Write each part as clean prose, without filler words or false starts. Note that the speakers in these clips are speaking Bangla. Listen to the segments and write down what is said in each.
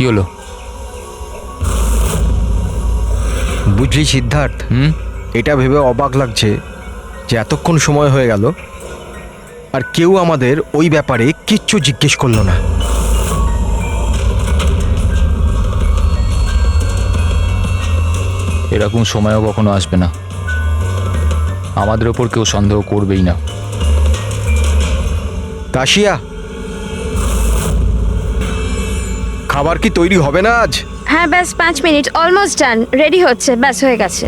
কি হলো? বুঝলি সিদ্ধার্থ, এটা ভেবে অবাক লাগছে যে এতক্ষণ সময় হয়ে গেল আর কেউ আমাদের ওই ব্যাপারে কিচ্ছু জিজ্ঞেস করলো না। এরকম সময়ও কখনো আসবে না, আমাদের ওপর কেউ সন্দেহ করবেই না। কাশিয়া, খাবার কি তৈরি হবে না আজ? হ্যাঁ ব্যাস 5 মিনিট, অলমোস্ট ডান, রেডি হচ্ছে, ব্যাস হয়ে গেছে।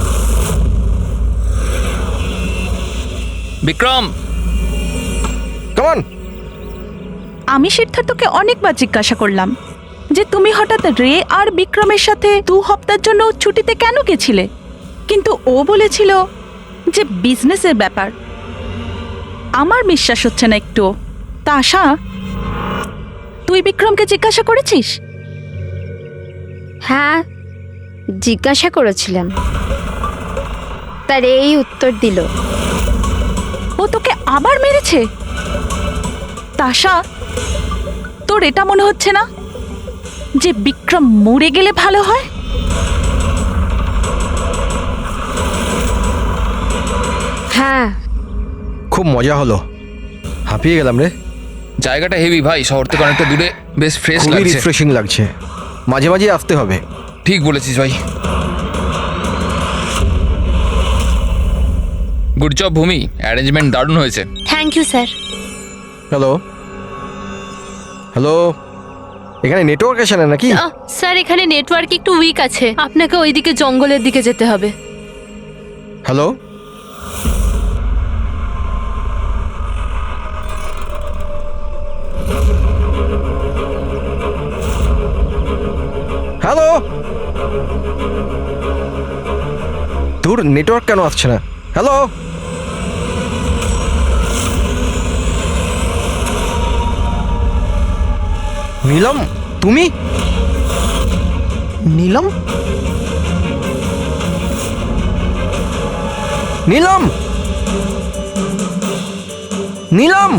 Vikram, come on. আমি সিদ্ধার্থকে অনেকবার জিজ্ঞাসা করলাম যে তুমি হঠাৎ রে আর বিক্রমের সাথে 2 হপ্তার জন্য ছুটিতে কেন গেছিলে, কিন্তু ও বলেছিল যে বিজনেসের ব্যাপার। আমার বিশ্বাস হচ্ছে না একটু। তা আশা, তুই বিক্রমকে জিজ্ঞাসা করেছিস? হ্যাঁ জিজ্ঞাসা করেছিলাম, তার এই উত্তর দিল। ও তোকে আবার মেরেছে? তাশা, তোর এটা মনে হচ্ছে না যে বিক্রম মরে গেলে ভালো হয়? হ্যাঁ। খুব মজা হলো, হাঁপিয়ে গেলাম রে। জায়গাটা হেভি ভাই, শহর থেকে অনেকটা দূরে, বেশ ফ্রেশ খুবই লাগছে। রিফ্রেশিং লাগছে, মাঝে মাঝে আসতে হবে। ঠিক বলেছিস ভাই। গুড জব ভূমি, অ্যারেঞ্জমেন্ট দারুণ হয়েছে। Thank you sir. Hello hello, এখানে নেটওয়ার্ক আসে না নাকি? স্যার এখানে নেটওয়ার্ক একটু উইক আছে, আপনাকে ওইদিকে জঙ্গলের দিকে যেতে হবে। হ্যালো, হ্যালো, দূর নেটওয়ার্ক কেন আসছে না? হ্যালো, নীলম, তুমি? নীলম, নীলম, নীলম,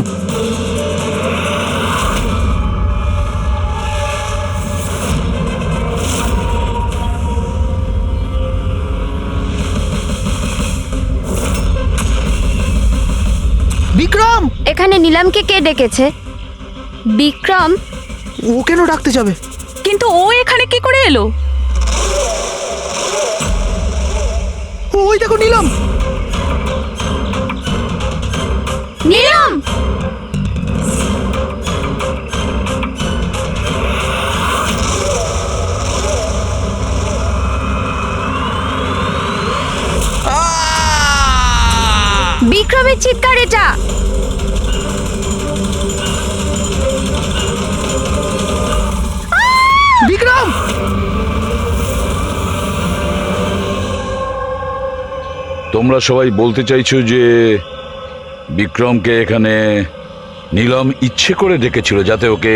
বিক্রম! এখানে নিলামকে কে ডেকেছে? বিক্রম? ও কেন ডাকতে যাবে? কিন্তু ও এখানে কি করে এলো? ওই দেখো নিলাম। নিলাম! বিক্রমের চিৎকার এটা। বিক্রম! তোমরা সবাই বলতে চাইছো যে বিক্রমকে এখানে নীলম ইচ্ছে করে ডেকেছিল যাতে ওকে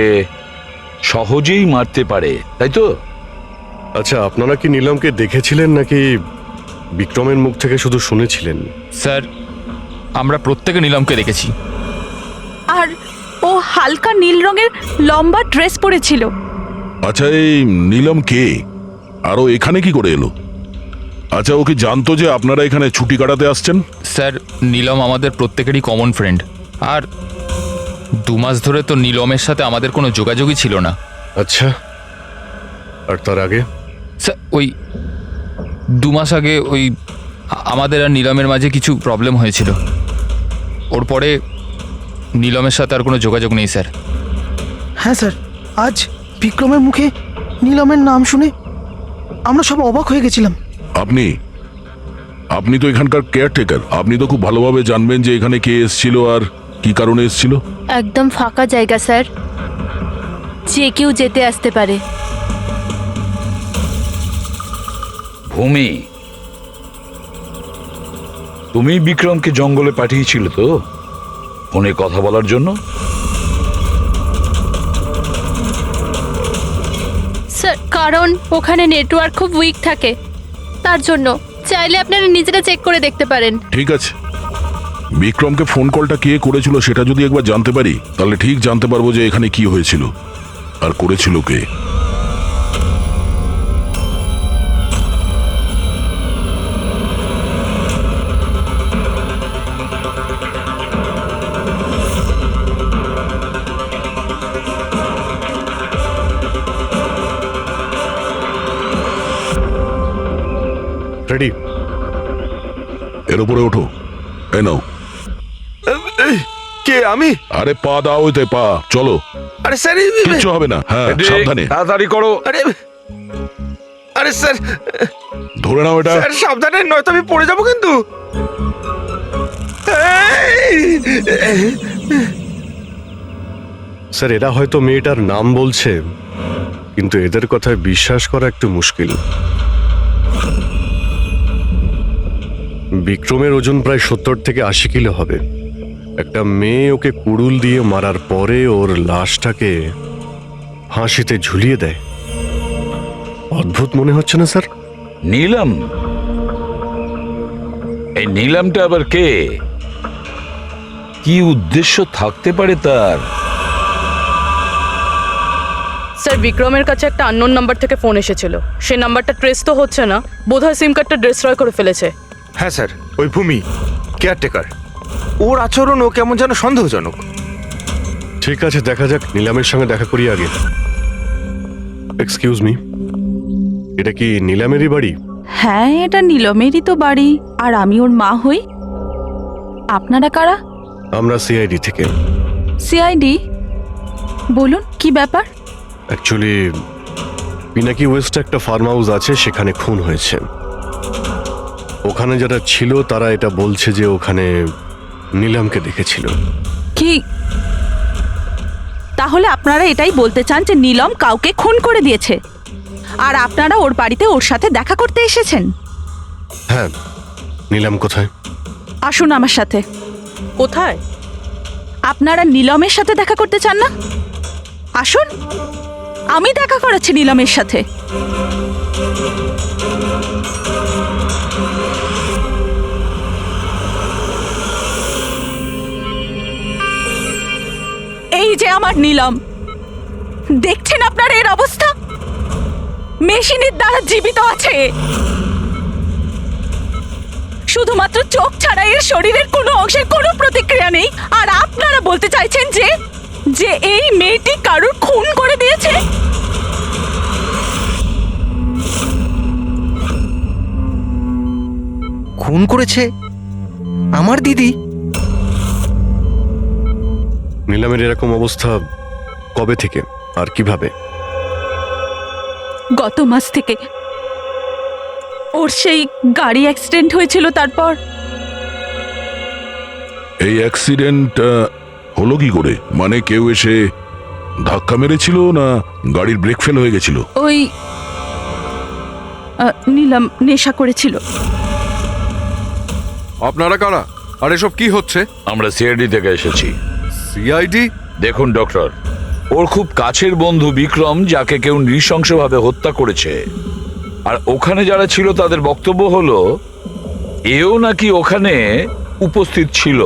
সহজেই মারতে পারে, তাই তো? আচ্ছা, আপনারা কি নীলমকে দেখেছিলেন নাকি বিক্রমের মুখ থেকে শুধু শুনেছিলেন? স্যার, আমরা প্রত্যেকে নীলমকে দেখেছি। আর ও হালকা নীল রঙের লম্বা ড্রেস পরেছিল। আচ্ছা, এই নীলম কে আর ও এখানে কি করে এলো? আচ্ছা, ও কি জানতো যে আপনারা এখানে ছুটি কাটাতে আসছেন? স্যার, নীলম আমাদের প্রত্যেকেরই কমন ফ্রেন্ড, আর 2 মাস ধরে তো নীলমের সাথে আমাদের কোনো যোগাযোগই ছিল না। আচ্ছা, আর তার আগে? স্যার, ওই 2 মাস আগে ওই আমাদের আর নীলমের মাঝে কিছু প্রবলেম হয়েছিল। ওর পরে নীলমের সাথে আর কোনো যোগাযোগ নেই স্যার। হ্যাঁ স্যার, আজ বিক্রমের মুখে নীলমের নাম শুনে আমরা সব অবাক হয়ে গেছিলাম। আপনি তো এখানকার কেয়ারটেকার, আপনি তো খুব ভালোভাবে জানবেন যে এখানে কে এসেছিল আর কি কারণে এসেছিল। একদম ফাঁকা জায়গা স্যার, যে কেউ যেতে আসতে পারে। ভূমি, তুমি বিক্রমকে জঙ্গলে পাঠিয়েছিল তো ফোনে কথা বলার জন্য? স্যার কারণ ওখানে নেটওয়ার্ক খুব উইক থাকে, তার জন্য। চাইলে আপনারা নিজেরা চেক করে দেখতে পারেন। ঠিক আছে, বিক্রমকে ফোন কলটা কে করেছিল সেটা যদি একবার জানতে পারি তাহলে ঠিক জানতে পারবো যে এখানে কি হয়েছিল আর করেছিল কে। রেডি? এর উপরে ওঠো। এই নাও। কে আমি? আরে পা দাও, ওইতে পা। চলো, আরে স্যার কিচ্ছু হবে না। হ্যাঁ, সাবধানে তাড়াতাড়ি করো। আরে আরে স্যার ধরে নাও এটা। স্যার সাবধানে, নয়তো আমি পড়ে যাবো কিন্তু। স্যার এরা হয়তো মেয়েটার নাম বলছে, কিন্তু এদের কথায় বিশ্বাস করা একটু মুশকিল। বিক্রমের ওজন প্রায় 70 থেকে 80 কিলো হবে। একটা মেয়ে ওকে কুড়ুল দিয়ে মারার পরে ওর লাশটাকে ফাঁসিতে ঝুলিয়ে দেয়। অদ্ভুত মনে হচ্ছে না স্যার? নীলম? এই নীলমটা আবার কে? কি উদ্দেশ্য থাকতে পারে তার? স্যার বিক্রমের কাছে একটা আননোন নাম্বার থেকে ফোন এসেছিল। সে নাম্বারটা ট্রেস তো হচ্ছে না, বোধহয় সিম কার্ডটা ডিস্ট্রয় করে ফেলেছে। হ্যাঁ স্যার, ওই ভূমি কেয়ারটেকার, ওর আচরণও কেমন যেন সন্দেহজনক। ঠিক আছে, দেখা যাক। নিলামের সঙ্গে দেখা করি আগে। এক্সকিউজ মি, এটা কি নিলামেরই বাড়ি? হ্যাঁ, এটা নীলমেরই তো বাড়ি, আর আমি ওর মা হই। আপনারা কারা? আমরা সিআইডি থেকে। সিআইডি? বলুন কি ব্যাপার? অ্যাকচুয়ালি পিনাকি ওয়েস্টে একটা ফার্ম হাউস আছে, সেখানে খুন হয়েছে। ওখানে যারা ছিল তারা এটা বলছে যে ওখানে নিলামকে দেখেছিল। কি তাহলে আপনারা এটাই বলতে চান যে নীলম কাউকে খুন করে দিয়েছে, আর আপনারা ওর বাড়িতে ওর সাথে দেখা করতে এসেছেন? হ্যাঁ, নিলাম কোথায়? আসুন আমার সাথে। কোথায়? আপনারা নীলমের সাথে দেখা করতে চান না? আসুন, আমি দেখা করাচ্ছি নীলমের সাথে। এই যে আমার নীলম, দেখছেন আপনার এর অবস্থা? মেশিনের দ্বারা জীবিত আছে, শুধুমাত্র চোখ ছাড়া এর শরীরের কোনো অংশের কোনো প্রতিক্রিয়া নেই। আর আপনারা বলতে চাইছেন যে যে এই মেয়েটি কারুর খুন করে দিয়েছে? খুন করেছে আমার দিদি? নিলামের এরকম অবস্থা কবে থেকে আর কিভাবে? গত মাস থেকে। ওর সেই গাড়ি অ্যাক্সিডেন্ট হয়েছিল, তারপর। এই অ্যাক্সিডেন্ট হলো কি করে? মানে কেউ এসে ধাক্কা মেরেছিল না গাড়ির ব্রেক ফেল হয়ে গেছিল? ওই নীলম নেশা করেছিল। আপনারা কারা? আর এসব কি হচ্ছে? আমরা সিআইডি থেকে এসেছি। সিআইডি? দেখুন ডক্টর, ওর খুব কাছের বন্ধু বিক্রম, যাকে কেউ নৃশংসভাবে হত্যা করেছে। আর ওখানে যারা ছিল তাদের বক্তব্য হলো এও নাকি ওখানে উপস্থিত ছিল।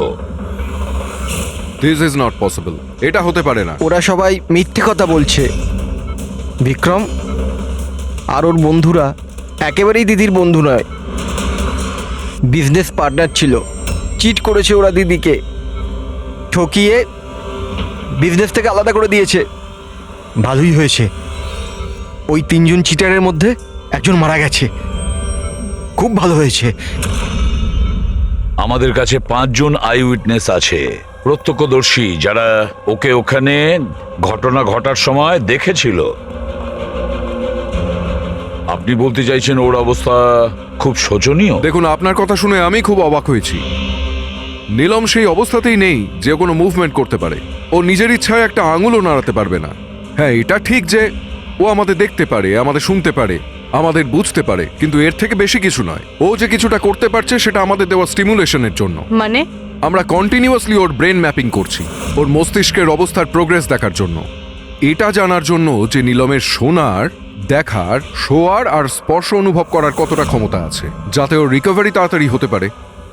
This is not possible. এটা হতে পারে না। ওরা সবাই মিথ্যে কথা বলছে। বিক্রম আর ওর বন্ধুরা একেবারেই দিদির বন্ধু নয়, বিজনেস পার্টনার ছিল। চিট করেছে ওরা দিদিকে, ঠকিয়ে বিজনেস থেকে আলাদা করে দিয়েছে। ভালোই হয়েছে, ওই 3 জন চিটারের মধ্যে একজন মারা গেছে। খুব ভালো হয়েছে। আমাদের কাছে 5 জন আই উইটনেস আছে, প্রত্যক্ষদর্শী, যারা ওকে ওখানে ঘটনা ঘটার সময় দেখেছিল। আপনি বলতে চাইছেন ওর অবস্থা খুব শোচনীয়? দেখুন, আপনার কথা শুনে আমি খুব অবাক হয়েছি। নীলম সেই অবস্থাতেই নেই যে কোনো মুভমেন্ট করতে পারে। ও নিজের ইচ্ছায় একটা আঙুলও নাড়াতে পারবে না। হ্যাঁ, এটা ঠিক যে ও আমাদের দেখতে পারে, আমাদের শুনতে পারে, আমাদের বুঝতে পারে, কিন্তু এর থেকে বেশি কিছু নয়। ও যে কিছুটা করতে পারছে সেটা আমাদের দেওয়া স্টিমুলেশনের জন্য। মানে? আমরা কন্টিনিউয়াসলি ওর ব্রেন ম্যাপিং করছি, ওর মস্তিষ্কের অবস্থার প্রোগ্রেস দেখার জন্য। এটা জানার জন্য যে নীলমের শোনার, দেখার, শোয়ার আর স্পর্শ অনুভব করার কতটা ক্ষমতা আছে, যাতে ওর রিকভারি তাড়াতাড়ি হতে পারে।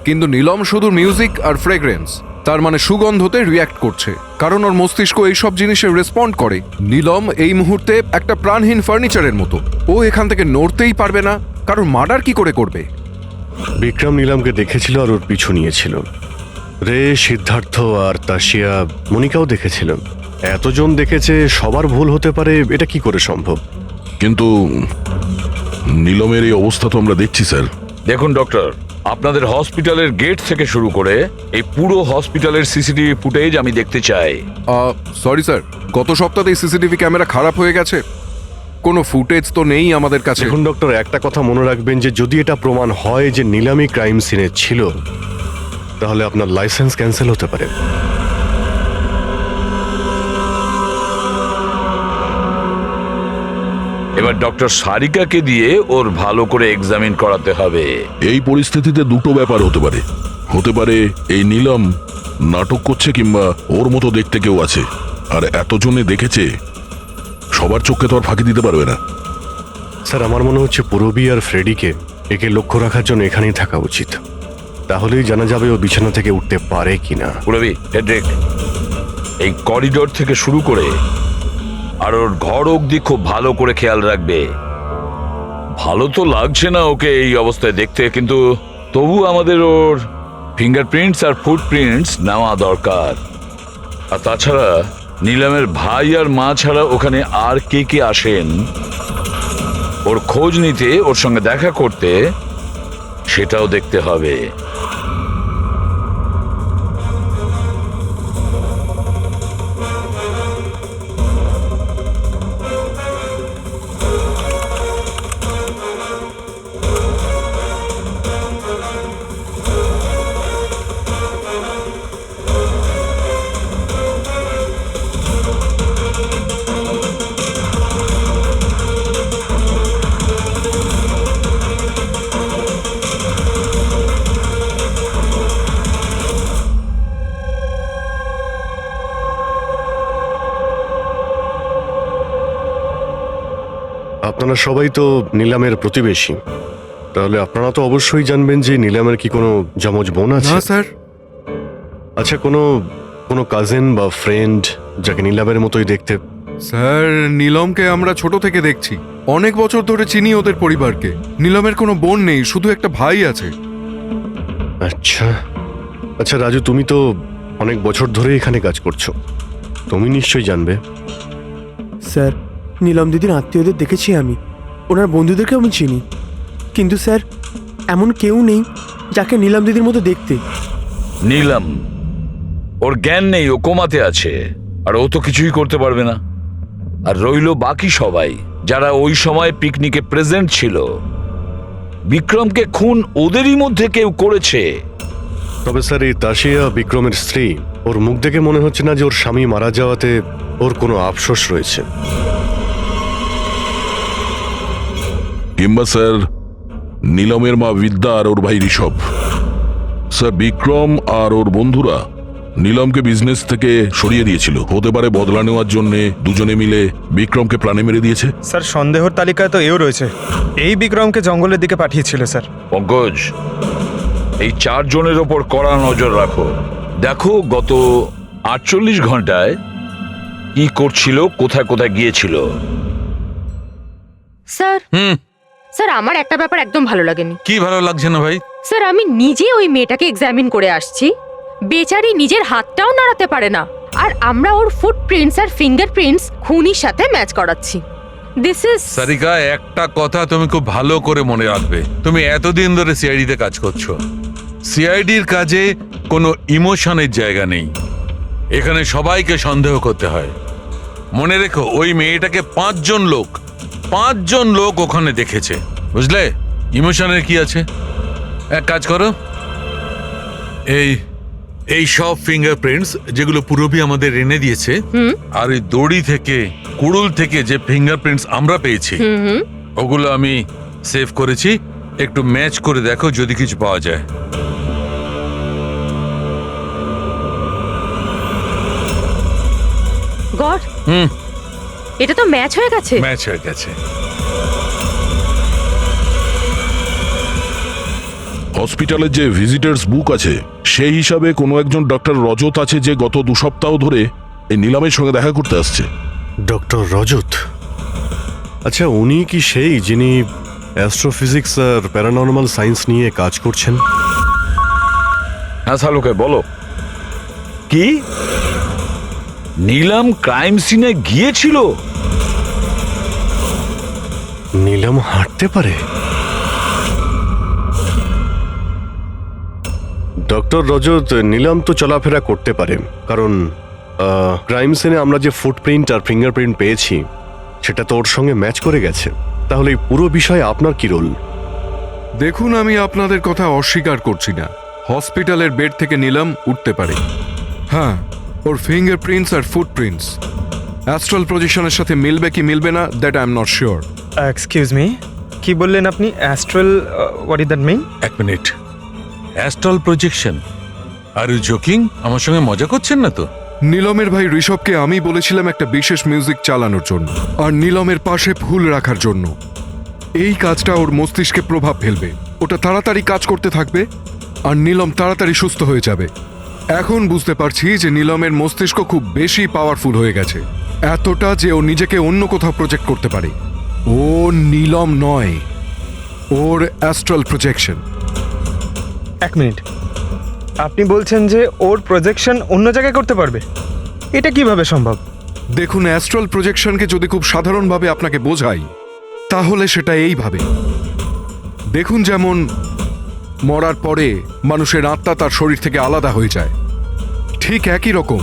কিন্তু নীলম শুধু মিউজিক আর ফ্রেগ্রেন্স, তার মানে সুগন্ধতে রিয়্যাক্ট করছে, কারণ ওর মস্তিষ্ক এইসব জিনিসে রেসপন্ড করে। নীলম এই মুহূর্তে একটা প্রাণহীন ফার্নিচারের মতো। ও এখান থেকে নড়তেই পারবে না, কারণ মার্ডার কি করে করবে? বিক্রম নিলামকে দেখেছিল আর ওর পিছু নিয়েছিল। রে, সিদ্ধার্থ আর তাশিয়া, মনিকাও দেখেছিল। এতজন দেখেছে, সবার ভুল হতে পারে, এটা কি করে সম্ভব? কিন্তু নিলমের এই অবস্থা তো আমরা দেখছি স্যার। দেখুন ডক্টর, আপনাদের হসপিটালের গেট থেকে শুরু করে এই পুরো হসপিটালের সিসিটিভি ফুটেজ আমি দেখতে চাই। সরি স্যার, গত সপ্তাহে সিসিটিভি ক্যামেরা খারাপ হয়ে গেছে, কোনো ফুটেজ তো নেই আমাদের কাছে। দেখুন ডক্টর, একটা কথা মনে রাখবেন যে যদি এটা প্রমাণ হয় যে নিলামি ক্রাইম সিনে ছিল, তাহলে আপনার লাইসেন্স ক্যান্সেল হতে পারে। এবার ডক্টর সারিকাকে দিয়ে ওর ভালো করে এক্সামিন করাতে হবে। এই পরিস্থিতিতে দুটো ব্যাপার হতে পারে। হতে পারে এই নীলম নাটক করছে, কিংবা ওর মতো দেখতে কেউ আছে, আর এতজনে দেখেছে, সবার চোখে তো আর ফাঁকি দিতে পারবে না। স্যার, আমার মনে হচ্ছে পুরবী আর ফ্রেডিকে একে লক্ষ্য রাখার জন্য এখানেই থাকা উচিত। তাহলেই জানা যাবে ও বিছানা থেকে উঠতে পারে কিনা। পুরবী, হেড্রিক, এই করিডোর থেকে শুরু করে আর ওর ঘর অবধি খুব ভালো করে খেয়াল রাখবে। ভালো তো লাগছে না ওকে এই অবস্থায় দেখতে, কিন্তু তবু আমাদের ওর ফিঙ্গারপ্রিন্টস আর ফুটপ্রিন্টস নেওয়া দরকার। আর তাছাড়া নীলামের ভাই আর মা ছাড়া ওখানে আর কে কে আসেন ওর খোঁজ নিতে, ওর সঙ্গে দেখা করতে, সেটাও দেখতে হবে। আপনারা সবাই তো নিলামের প্রতিবেশী, তাহলে আপনারা তো অবশ্যই জানবেন যে নিলামের কি কোনো যমজ বোন আছে? না স্যার। আচ্ছা, কোনো কোনো কাজিন বা ফ্রেন্ড যাকে নিলামের মতোই দেখতে? স্যার, নীলমকে আমরা ছোট থেকে দেখছি, অনেক বছর ধরে চিনি ওদের পরিবারকে। নীলমের কোনো বোন নেই, শুধু একটা ভাই আছে। আচ্ছা আচ্ছা রাজু, তুমি তো অনেক বছর ধরে এখানে কাজ করছো, তুমি নিশ্চয়ই জানবে। স্যার, নীলম দিদির আত্মীয়দের দেখেছি আমি, ওনার বন্ধুদেরকে আমি চিনি, কিন্তু স্যার এমন কেউ নেই যাকে নীলম দিদির মতো দেখতে। নীলম, ওর জ্ঞান নেই, ও কোমাতে আছে, আর ও তো কিছুই করতে পারবে না। আর রইলো বাকি সবাই যারা ওই সময় পিকনিকে প্রেজেন্ট ছিল। বিক্রমকে খুন ওদেরই মধ্যে কেউ করেছে। তবে স্যার, এই তাশিয়া বিক্রমের স্ত্রী, ওর মুখ দেখে মনে হচ্ছে না যে ওর স্বামী মারা যাওয়াতে ওর কোনো আফসোস রয়েছে। কিংবা স্যার নীলমের মা বিদ্যা আর ওর ভাই ঋষভ। স্যার, বিক্রম আর ওর বন্ধুরা নীলমকে বিজনেস থেকে সরিয়ে দিয়েছিল। হতে পারে বদলা নেওয়ার জন্য দুজনে মিলে বিক্রমকে প্রাণে মেরে দিয়েছে। স্যার, সন্দেহর তালিকায় তো এও রয়েছে, এই বিক্রমকে জঙ্গলের দিকে পাঠিয়েছিল স্যার। পঙ্কজ, এই 4 জনের ওপর কড়া নজর রাখো। দেখো গত 48 ঘন্টায় কি করছিল, কোথায় কোথায় গিয়েছিল। স্যার, স্যার আমার একটা ব্যাপার একদম ভালো লাগেনি। কি ভালো লাগছে না ভাই? স্যার, আমি নিজে ওই মেয়েটাকে এক্সামিন করে আসছি, বেচারি নিজের হাতটাও নাড়াতে পারে না, আর আমরা ওর ফুটপ্রিন্টস আর ফিঙ্গারপ্রিন্টস খুনির সাথে ম্যাচ করাচ্ছি। দিস ইজ সারিকা, একটা কথা তুমি খুব ভালো করে মনে রাখবে। তুমি এতদিন ধরে সিআইডিতে কাজ করছো, সিআইডির কাজে কোনো ইমোশনের জায়গা নেই। এখানে সবাইকে সন্দেহ করতে হয়। মনে রেখো, ওই মেয়েটাকে 5 জন লোক ওখানে দেখেছে, বুঝলে? ইমোশনের কি আছে? এক কাজ করো, এই সব ফিঙ্গারপ্রিন্টস যেগুলো পুরবী আমাদের এনে দিয়েছে, আর ওই দড়ি থেকে, কুড়ুল থেকে যে ফিঙ্গারপ্রিন্টস আমরা পেয়েছি, ওগুলো আমি সেভ করেছি। একটু ম্যাচ করে দেখো যদি কিছু পাওয়া যায়। গড, এটা তো ম্যাচ হয়ে গেছে। ম্যাচ হয়ে গেছে। হসপিটালের যে ভিজিটার্স বুক আছে, সেই হিসাবে কোনো একজন ডক্টর রজত আছে যে গত 2 সপ্তাহ ধরে এই নীলামের সঙ্গে দেখা করতে আসছে। ডক্টর রজত? আচ্ছা, উনি কি সেই যিনি অ্যাস্ট্রোফিজিক্স আর প্যারানর্মাল সায়েন্স নিয়ে কাজ করছেন? হ্যাঁ সালুকে বলো, কি নীলম ক্রাইম সিনে গিয়েছিল? নীলম হাঁটতে পারে? ডক্টর রজত, নীলম তো চলাফেরা করতে পারে, কারণ ক্রাইম সিনে আমরা যে ফুটপ্রিন্ট আর ফিঙ্গারপ্রিন্ট পেয়েছি সেটা তো ওর সঙ্গে ম্যাচ করে গেছে। তাহলে এই পুরো বিষয়ে আপনার কি রোল? দেখুন, আমি আপনাদের কথা অস্বীকার করছি না। হসপিটালের বেড থেকে নীলম উঠতে পারে। হ্যাঁ, ওর ফিঙ্গারপ্রিন্টস আর ফুটপ্রিন্টস অ্যাস্ট্রাল প্রজেকশনের সাথে মিলবে কি মিলবে না, that I am not sure. Excuse me, কি বললেন আপনি? Astral, what is that mean? এক minute, astral projection? Are you joking? আমার সঙ্গে মজা করছেন না তো? নীলমের ভাই ঋষভকে আমি বলেছিলাম একটা বিশেষ মিউজিক চালানোর জন্য আর নীলমের পাশে ফুল রাখার জন্য। এই কাজটা ওর মস্তিষ্কে প্রভাব ফেলবে, ওটা তাড়াতাড়ি কাজ করতে থাকবে আর নীলম তাড়াতাড়ি সুস্থ হয়ে যাবে। এখন বুঝতে পারছি যে নীলমের মস্তিষ্ক খুব বেশি পাওয়ারফুল হয়ে গেছে, এতটা যে ও নিজেকে অন্য কোথাও প্রজেক্ট করতে পারে। ও নীলম নয়, ওর অ্যাস্ট্রাল প্রজেকশন। এক মিনিট, আপনি বলছেন যে ওর প্রজেকশন অন্য জায়গায় করতে পারবে? এটা কিভাবে সম্ভব? দেখুন, অ্যাস্ট্রাল প্রজেকশনকে যদি খুব সাধারণভাবে আপনাকে বোঝাই তাহলে সেটা এইভাবে। দেখুন, যেমন মরার পরে মানুষের আত্মা তার শরীর থেকে আলাদা হয়ে যায়, ঠিক একই রকম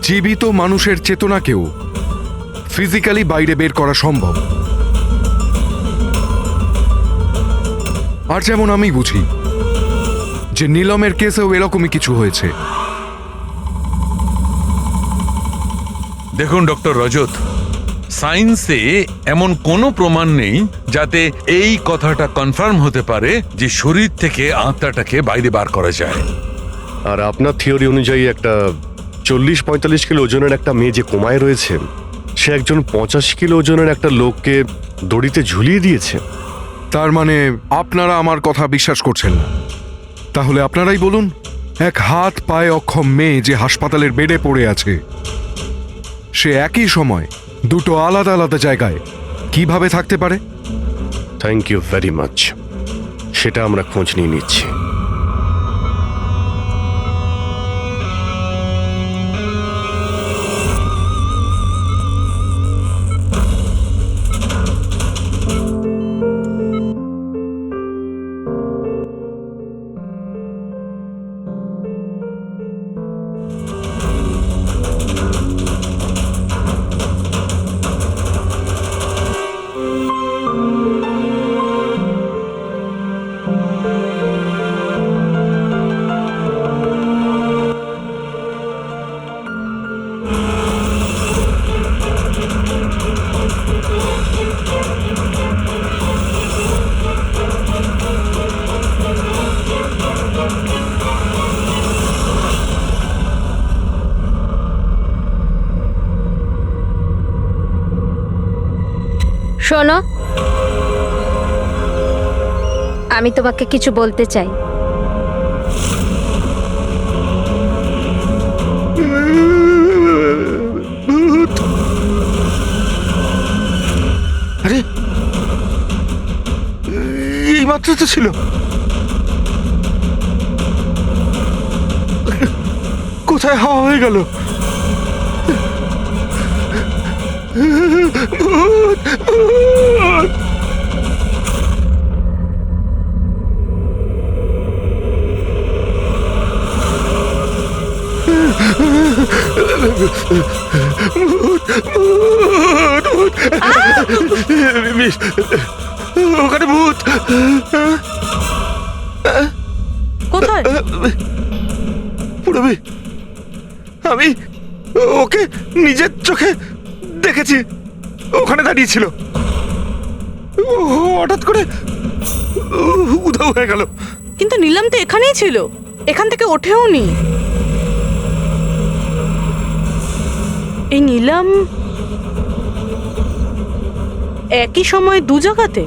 জীবিত মানুষের চেতনাকেও ফিজিক্যালি বাইরে বের করা সম্ভব। আর যেমন আমি বুঝি যে নীলমের কেসেও এরকমই কিছু হয়েছে। দেখুন ডক্টর রজত, সায়েন্সে এমন কোনো প্রমাণ নেই যাতে এই কথাটা কনফার্ম হতে পারে যে শরীর থেকে আত্মাটাকে বাইরে বার করা যায়। আর আপনার থিওরি অনুযায়ী একটা 40-45 কিলো ওজনের একটা মেয়ে যে কোমায় রয়েছে, সে একজন 85 কিলো ওজনের একটা লোককে দড়িতে ঝুলিয়ে দিয়েছে। তার মানে আপনারা আমার কথা বিশ্বাস করছেন না? তাহলে আপনারাই বলুন, এক হাত পায়ে অক্ষম মেয়ে যে হাসপাতালের বেডে পড়ে আছে, সে একই সময় দুটো আলাদা আলাদা জায়গায় কিভাবে থাকতে পারে? থ্যাংক ইউ ভেরি মাচ, সেটা আমরা খোঁজ নিয়ে নিচ্ছি। শোনো, আমি তোমাকে কিছু বলতে চাই। আরে, এই মাত্র তো ছিল। কোথায় হাওয়া হয়ে গেল? ওখানে ভূত। কোথায়? পুরবি, আমি ওকে নিজের চোখে দেখেছি, ওখানে দাঁড়িয়ে ছিল, হঠাৎ করে উধাও হয়ে গেল। কিন্তু নীলম তো এখানেই ছিল, এখান থেকে ওঠেও নি। এই নীলম একই সময় দু জায়গাতে?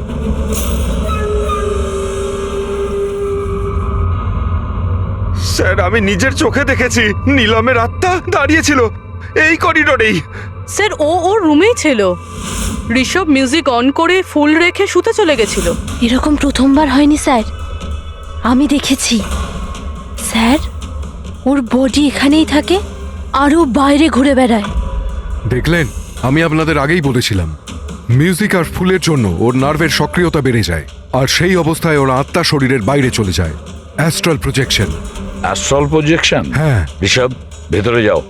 স্যার, আমি নিজের চোখে দেখেছি নীলমের আত্মা দাঁড়িয়েছিল এই করিডোরেই। স্যার, ওর রুমেই ছিল। ঋষভ মিউজিক অন করে ফুল রেখে শুতে চলে গেছিল। এরকম প্রথমবার হয়নি স্যার, আমি দেখেছি। স্যার, ওর বডি এখানেই থাকে আর ও বাইরে ঘুরে বেড়ায়। দেখলেন, আমি আপনাদের আগেই বলেছিলাম, মিউজিক আর ফুলের জন্য ওর নার্ভের সক্রিয়তা বেড়ে যায় আর সেই অবস্থায় ওর আত্মা শরীরের বাইরে চলে যায়। Astral projection. Astral projection? হ্যাঁ। ঋষভ, ভেতরে যাও,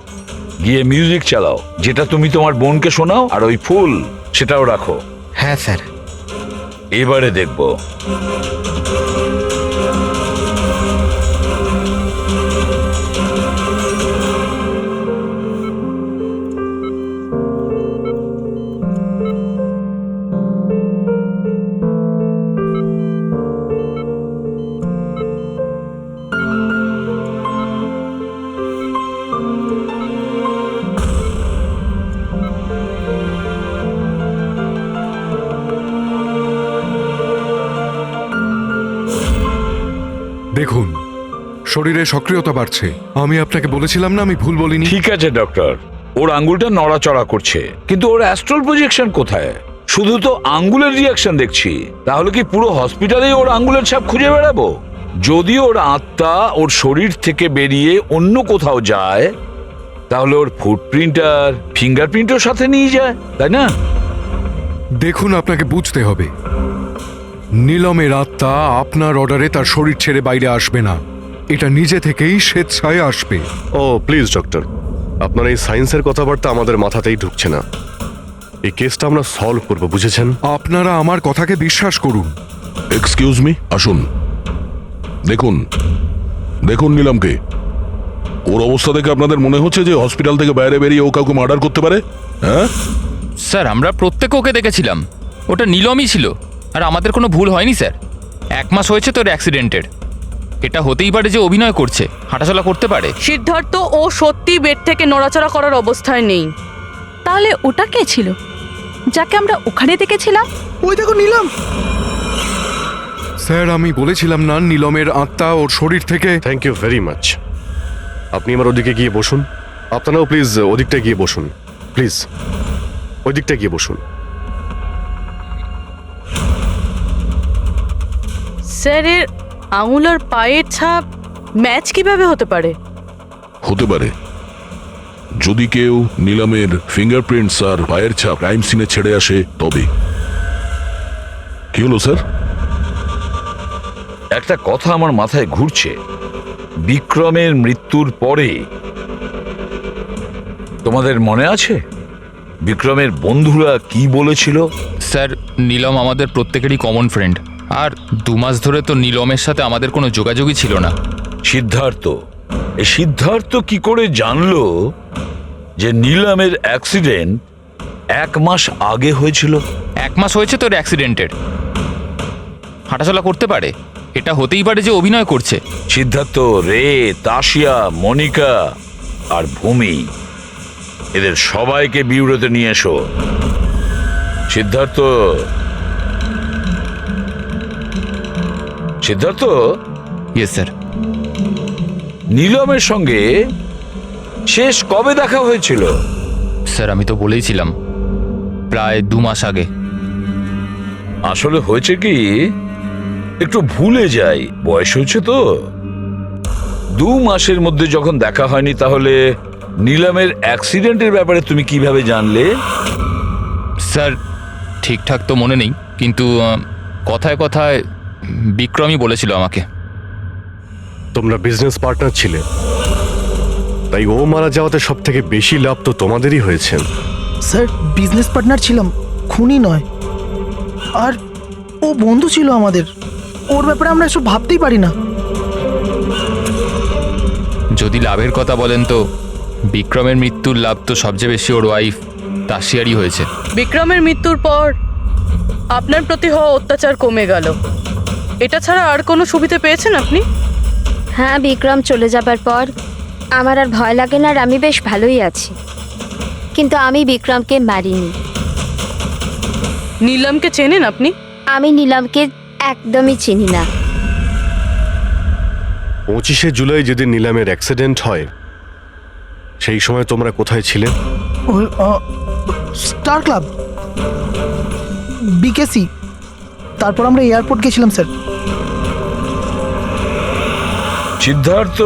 গিয়ে মিউজিক চালাও, যেটা তুমি তোমার বোনকে শোনাও, আর ওই ফুল সেটাও রাখো। হ্যাঁ স্যার। এবারে দেখব। দেখুন, শরীরে সক্রিয়তা বাড়ছে। আমি আপনাকে বলেছিলাম না আমি ভুল বলিনি? ঠিক আছে ডক্টর, ওর আঙ্গুলটা নড়াচড়া করছে, কিন্তু ওর অ্যাস্ট্রাল প্রজেকশন কোথায়? শুধু তো আঙ্গুলের রিয়াকশন দেখছি। তাহলে কি পুরো হসপিটালেই ওর আঙ্গুলের ছাপ খুঁজে বেড়াবো? যদি ওর আত্মা ওর শরীর থেকে বেরিয়ে অন্য কোথাও যায়, তাহলে ওর ফুটপ্রিন্ট আর ফিঙ্গারপ্রিন্টও সাথে নিয়ে যায়, তাই না? দেখুন, আপনাকে বুঝতে হবে, নীলমের আত্মা আপনার অর্ডারে তার শরীর ছেড়ে বাইরে আসবে না। এটা নিজে থেকেই স্বেচ্ছায় আসবে। ও প্লিজ ডক্টর, আপনার এই সায়েন্সের কথাবার্তা আমাদের মাথাতেই ঢুকছে না। এই কেসটা আমরা সলভ করব, বুঝেছেন? আপনারা আমার কথাকে বিশ্বাস করুন। এক্সকিউজ মি, আসুন। দেখুন দেখুন নীলমকে। ওর অবস্থা দেখে আপনাদের মনে হচ্ছে যে হসপিটাল থেকে বাইরে বেরিয়ে ও কাউকে মার্ডার করতে পারে? হ্যাঁ স্যার, আমরা প্রত্যেকে ওকে দেখেছিলাম। ওটা নীলমই ছিল, আর আমাদের কোনো ভুল হয়নি স্যার। 1 মাস হয়েছে তোর অ্যাক্সিডেন্টের। এটা হতেই পারে যে অভিনয় করছে, হাঁটাচলা করতে পারে। সিদ্ধার্থ, ও সত্যি বেড থেকে নড়াচড়া করার অবস্থায় নেই। তাহলে ওটা কে ছিল যাকে আমরা ওখানে দেখেছিলাম? ওই দেখো নীলম। স্যার, আমি বলেছিলাম না নীলমের আত্মা ওর শরীর থেকে। Thank you very much. আপনি আমার ওদিকে গিয়ে বসুন। আপনারাও প্লিজ ওদিকটা গিয়ে বসুন। প্লিজ ওদিকটা গিয়ে বসুন। স্যার, এর আঙুল আর পায়ের ছাপ ম্যাচ কিভাবে হতে পারে? হতে পারে যদি কেউ নীলমের ফিঙ্গারপ্রিন্টস আর পায়ের ছাপ ক্রাইম সিনে ছেড়ে আসে তবে। কি হলো স্যার? একটা কথা আমার মাথায় ঘুরছে। বিক্রমের মৃত্যুর পরে তোমাদের মনে আছে বিক্রমের বন্ধুরা কি বলেছিল? স্যার, নীলম আমাদের প্রত্যেকেরই কমন ফ্রেন্ড, আর 2 মাস ধরে তো নীলমের সাথে আমাদের কোনো যোগাযোগই ছিল না। সিদ্ধার্থ কি করে জানলো যে নীলমের অ্যাক্সিডেন্ট 1 মাস আগে হয়েছিল? 1 মাস হয়েছে তোর অ্যাক্সিডেন্টের। হাঁটাচলা করতে পারে, এটা হতেই পারে যে অভিনয় করছে। সিদ্ধার্থ, রে, তাশিয়া, মনিকা আর ভূমি, এদের সবাইকে বিউরোতে নিয়ে এসো। Siddharth, yes sir. নীলমের সঙ্গে শেষ কবে দেখা হয়েছিল? স্যার, আমি তো বলেইছিলাম, প্রায় 2 মাস আগে। আসলে হয়েছে কি, একটু ভুলে যাই, বয়স হয়েছে তো। 2 মাসের মধ্যে যখন দেখা হয়নি, তাহলে নীলমের অ্যাক্সিডেন্টের ব্যাপারে তুমি কিভাবে জানলে? স্যার, ঠিকঠাক তো মনে নেই, কিন্তু কথায় কথায় বিক্রমই বলেছিল আমাকে। তোমরা বিজনেস পার্টনার ছিলে, তাই ও মারা যাওয়াতে সব থেকে বেশি লাভ তো তোমাদেরই হয়েছে। স্যার, বিজনেস পার্টনার ছিলাম, খুনি নয়। আর ও বন্ধু ছিল আমাদের। ওর ব্যাপারে আমরা এসব ভাবতেই পারি না। যদি লাভের কথা বলেন তো বিক্রমের মৃত্যুর লাভ তো সবচেয়ে বেশি ওর ওয়াইফ তাশিয়ারই হয়েছে। বিক্রমের মৃত্যুর পর আপনার প্রতি হওয়া অত্যাচার কমে গেল। এটা ছাড়া আর কোনো সুবিধা পেয়েছেন আপনি? হ্যাঁ, বিক্রম চলে যাবার পর আমার আর ভয় লাগে না, আর আমি বেশ ভালোই আছি। কিন্তু আমি বিক্রমকে মারিনি। নীলমকে চেনেন আপনি? আমি নীলমকে একদমই চিনি না। 25শে জুলাই যেদিন নীলামের অ্যাক্সিডেন্ট হয়, সেই সময় তোমরা কোথায় ছিলে? স্টার ক্লাব, বিকেসি, তারপর আমরা এয়ারপোর্ট গেছিলাম স্যার। সিদ্ধার্থ,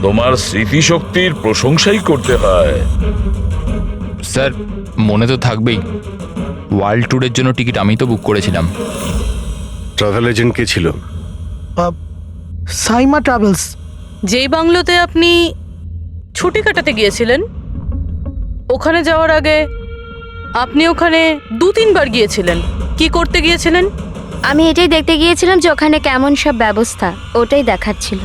তোমার স্মৃতিশক্তির প্রশংসাই করতে হয়। স্যার, মনে তো থাকবেই, ওয়ার্ল্ড ট্যুরের জন্য টিকিট আমি তো বুক করেছিলাম। ট্রাভেল এজেন্ট কে ছিল? সাইমা ট্রাভেলস। যেই বাংলোতে আপনি ছুটি কাটাতে গিয়েছিলেন, ওখানে যাওয়ার আগে আপনি ওখানে 2-3 বার গিয়েছিলেন। কি করতে গিয়েছিলেন? আমি এটাই দেখতে গিয়েছিলাম যে ওখানে কেমন সব ব্যবস্থা, ওটাই দেখাচ্ছিল।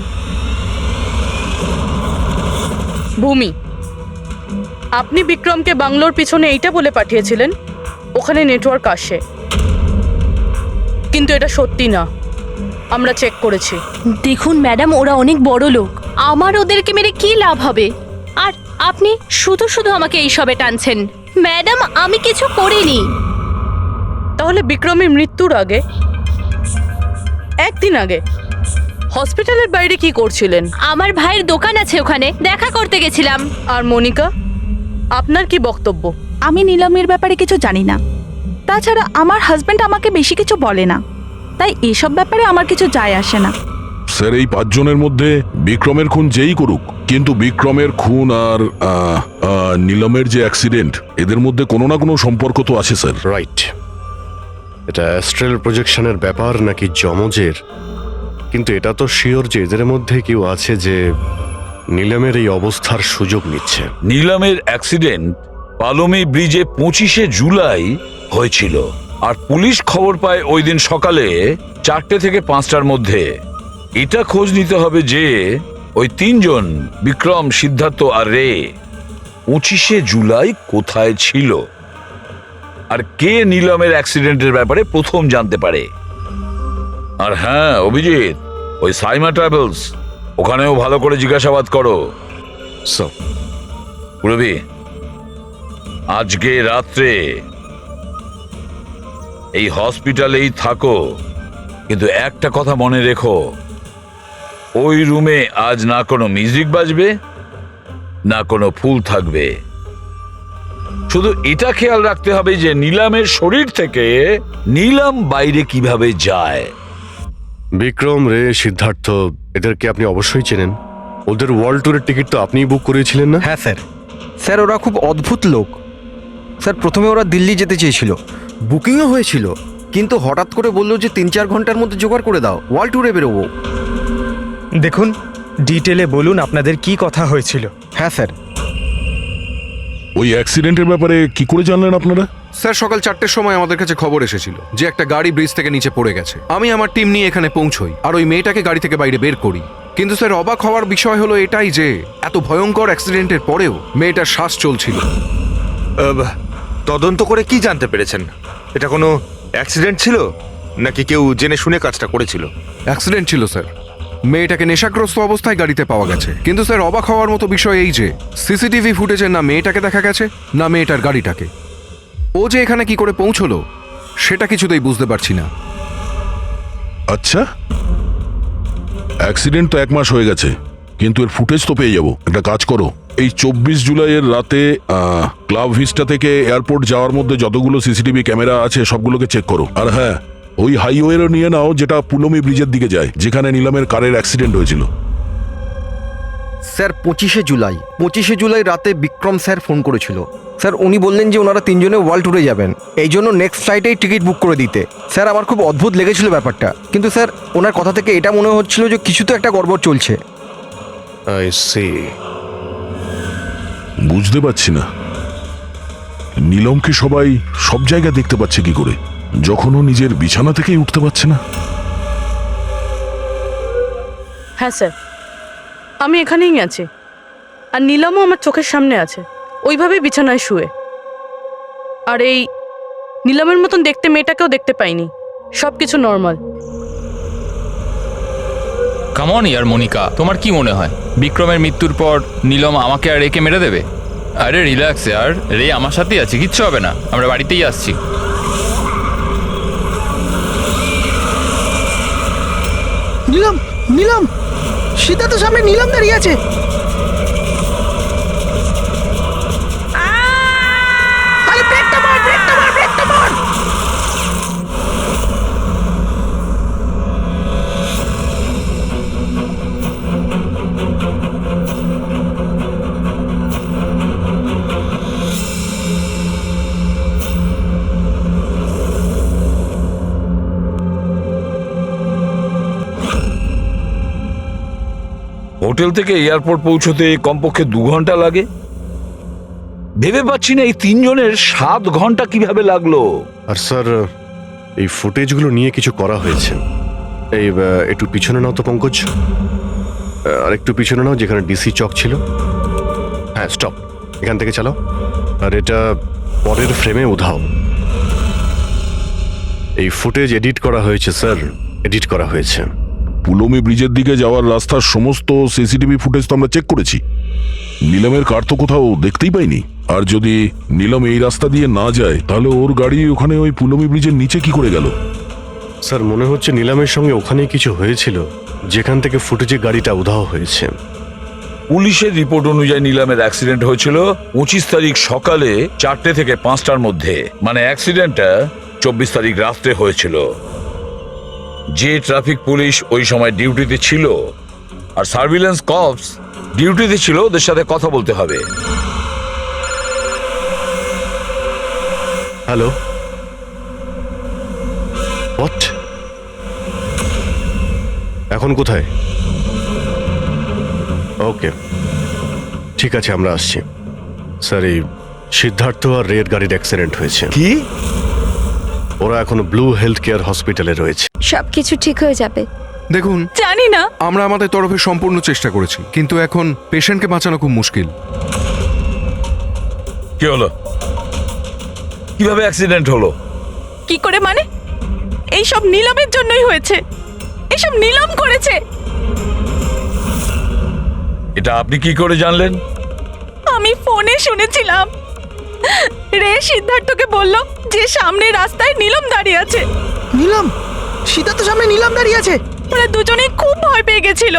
ভূমি, আপনি বিক্রমকে বাংলোর পিছনে এইটা বলে পাঠিয়েছিলেন ওখানে নেটওয়ার্ক আসে, কিন্তু এটা সত্যি না, আমরা চেক করেছি। দেখুন ম্যাডাম, ওরা অনেক বড় লোক, আমার ওদেরকে মেরে কি লাভ হবে? আর আপনি শুধু শুধু আমাকে এইসবে টানছেন। ম্যাডাম, আমি কিছু করিনি। তাহলে বিক্রমের মৃত্যুর আগে, একদিন আগে হসপিটালের বাইরে কি করছিলেন? আমার ভাইয়ের দোকান আছে, ওখানে দেখা করতে গেছিলাম। আর মনিকা, আপনার কি বক্তব্য? আমি নিলামের ব্যাপারে কিছু জানি না। তাছাড়া আমার হাজব্যান্ড আমাকে বেশি কিছু বলে না, তাই এসব ব্যাপারে আমার কিছু যায় আসে না। স্যার, এই 5 জনের মধ্যে বিক্রমের খুন যেই করুক, কিন্তু বিক্রমের খুন আর নিলামের যে অ্যাক্সিডেন্ট, এদের মধ্যে কোনো না কোনো সম্পর্ক তো আছে স্যার। রাইট। এটা অ্যাস্ট্রাল প্রজেকশনের ব্যাপার নাকি যমজের, কিন্তু এটা তো শিওর যে এদের মধ্যে কেউ আছে যে নিলামের এই অবস্থার সুযোগ নিচ্ছে। নিলামের অ্যাক্সিডেন্ট পালমি ব্রিজে 25শে জুলাই হয়েছিল, আর পুলিশ খবর পায় ওই দিন সকালে 4টে থেকে 5টার মধ্যে। এটা খোঁজ নিতে হবে যে ওই 3 জন, বিক্রম, সিদ্ধার্থ আর রে, 25শে জুলাই কোথায় ছিল, আর কে নিলামের অ্যাক্সিডেন্টের ব্যাপারে প্রথম জানতে পারে। আর হ্যাঁ অভিজিৎ, ওই সাইমা ট্রাভেলস, ওখানেও ভালো করে জিজ্ঞাসাবাদ করো। রবি, আজকে রাত্রে এই হসপিটালেই থাকো, কিন্তু একটা কথা মনে রেখো, ওই রুমে আজ না কোনো মিউজিক বাজবে, না কোনো ফুল থাকবে। শুধু এটা খেয়াল রাখতে হবে যে নিলামের শরীর থেকে নিলাম বাইরে কিভাবে যায়। বিক্রম, রে, সিদ্ধার্থ, এদেরকে আপনি অবশ্যই চেনেন। ওদের ওয়ার্ল্ড ট্যুরের টিকিট তো আপনিই বুক করিয়েছিলেন না? হ্যাঁ স্যার। স্যার, ওরা খুব অদ্ভুত লোক। স্যার, প্রথমে ওরা দিল্লি যেতে চেয়েছিল, বুকিংও হয়েছিল, কিন্তু হঠাৎ করে বললো যে 3-4 ঘন্টার মধ্যে জোগাড় করে দাও, ওয়ার্ল্ড ট্যুরে বেরোবো। দেখুন, ডিটেলে বলুন আপনাদের কি কথা হয়েছিল। হ্যাঁ স্যার। ওই অ্যাক্সিডেন্টের ব্যাপারে কি করে জানলেন আপনারা? স্যার, সকাল 4টের সময় আমাদের কাছে খবর এসেছিল যে একটা গাড়ি ব্রিজ থেকে নিচে পড়ে গেছে। আমি আমার টিম নিয়ে এখানে পৌঁছই আর ওই মেয়েটাকে গাড়ি থেকে বাইরে বের করি। কিন্তু স্যার, অবাক হওয়ার বিষয় হলো এটাই যে এত ভয়ঙ্কর অ্যাক্সিডেন্টের পরেও মেয়েটার শ্বাস চলছিল। তদন্ত করে কি জানতে পেরেছেন? এটা কোনো অ্যাক্সিডেন্ট ছিল নাকি কেউ জেনে শুনে কাজটা করেছিল? অ্যাক্সিডেন্ট ছিল স্যার। মেয়েটাকে নেশাগ্রস্ত অবস্থায় গাড়িতে পাওয়া গেছে। কিন্তু স্যার, অবাক হওয়ার মতো বিষয় এই যে সিসিটিভি ফুটেজে না মেয়েটাকে দেখা গেছে, না মেয়েটার গাড়িটাকে। ও যে এখানে কি করে পৌঁছলো সেটা কিছুতেই বুঝতে পারছি না। আচ্ছা, অ্যাক্সিডেন্ট তো 1 মাস হয়ে গেছে, কিন্তু এর ফুটেজ তো পেয়ে যাবো। একটা কাজ করো, এই 24 জুলাইয়ের রাতে ক্লাব ভিস্টা থেকে এয়ারপোর্ট যাওয়ার মধ্যে যতগুলো সিসিটিভি ক্যামেরা আছে সবগুলোকে চেক করো। আর হ্যাঁ, ওই হাইওয়েরও নিয়ে নাও যেটা পুলমি ব্রিজের দিকে যায়, যেখানে নিলামের কারের অ্যাক্সিডেন্ট হয়েছিল। স্যার, 25শে জুলাই রাতে বিক্রম স্যার ফোন করেছিল। স্যার, উনি বললেন যে ওনারা 3 জনে ওয়ার্ল্ড ট্যুরে যাবেন, এই জন্য নেক্সট ফ্লাইটেই টিকিট বুক করে দিতে। স্যার, আমার খুব অদ্ভুত লেগেছিল ব্যাপারটা, কিন্তু স্যার ওনার কথা থেকে এটা মনে হচ্ছিল যে কিছু তো একটা গড়বড় চলছে। I see. বুঝতে পারছি না নিলমকে সবাই সব জায়গায় দেখতে পাচ্ছে কি করে, যখন ও নিজের বিছানা থেকেই উঠতে পারছে না। হ্যাঁ স্যার, আমি এখানেই আছি, আর নিলামও আমার চোখের সামনে আছে, ওইভাবে বিছানায় শুয়ে। আর এই নিলামের মতন দেখতে মেয়েটাকেও দেখতে পাইনি, সব কিছু নর্মাল। কামন ইয়ার মনিকা, তোমার কি মনে হয় বিক্রমের মৃত্যুর পর নিলম আমাকে আর রেকে মেরে দেবে? আরে রিল্যাক্স ইয়ার, রে আমার সাথেই আছে, কিচ্ছু হবে না, আমরা বাড়িতেই আসছি। নিলাম, নিলাম, সিদ্ধার্থ সামনে নিলাম দাঁড়িয়ে আছে। হোটেল থেকে এয়ারপোর্ট পৌঁছতে কমপক্ষে 2 ঘন্টা লাগে। ভেবে পাচ্ছি না এই 3 জনের 7 ঘন্টা কিভাবে লাগলো। আর স্যার এই ফুটেজগুলো নিয়ে কিছু করা হয়েছে। এই একটু পিছনে নাও তো পঙ্কজ, আর একটু পিছনে নাও যেখানে ডিসি চক ছিল। হ্যাঁ স্টপ, এখান থেকে চালাও। আর এটা পরের ফ্রেমে উধাও। এই ফুটেজ এডিট করা হয়েছে স্যার, এডিট করা হয়েছে। পুলমি ব্রিজের দিকে যাওয়ার রাস্তার সমস্ত সিসিটিভি ফুটেজ তো আমরা চেক করেছি। নিলামের কার তো কোথাও দেখতেই পাইনি। আর যদি নিলাম এই রাস্তা দিয়ে না যায় তাহলে ওর গাড়ি ওখানে ওই পুলমি ব্রিজের নিচে কি করে গেল? স্যার মনে হচ্ছে নিলামের সঙ্গে ওখানেই কিছু হয়েছিল, যেখান থেকে ফুটেজে গাড়িটা উধাও হয়েছে। পুলিশের রিপোর্ট অনুযায়ী নিলামের অ্যাক্সিডেন্ট হয়েছিল 25 তারিখ সকালে 4টে থেকে 5টার মধ্যে। মানে অ্যাক্সিডেন্টটা 24 তারিখ রাত্রে হয়েছিল। যে ট্রাফিক পুলিশ ওই সময় ডিউটিতে ছিল আর সার্ভিলেন্স কপস ডিউটিতে ছিল, ওদের সাথে কথা বলতে হবে। Hello, what? এখন কোথায়? ওকে, ঠিক আছে, আমরা আসছি। স্যার এই সিদ্ধার্থ আর রের গাড়ির অ্যাক্সিডেন্ট হয়েছে। কি? ওরা এখন ব্লু হেলথ কেয়ার হসপিটালে রয়েছে। সবকিছু ঠিক হয়ে যাবে। দেখুন, জানি না। আমরা আমাদের তরফে সম্পূর্ণ চেষ্টা করেছি, কিন্তু এখন পেশেন্টকে বাঁচানো খুব মুশকিল। কি হলো? কিভাবে অ্যাক্সিডেন্ট হলো? কি করে মানে? এইসব নিলামের জন্যই হয়েছে। এইসব নিলাম করেছে। এটা আপনি কি করে জানলেন? আমি ফোনে শুনেছিলাম। রে সিদ্ধার্থকে বলল যে সামনে রাস্তায় নিলাম দাঁড়িয়ে আছে। নিলাম? সিদ্ধার্থ সামনে নিলাম দাঁড়িয়ে আছে? ওরা দুজনেই খুব ভয় পেয়ে গেছিল।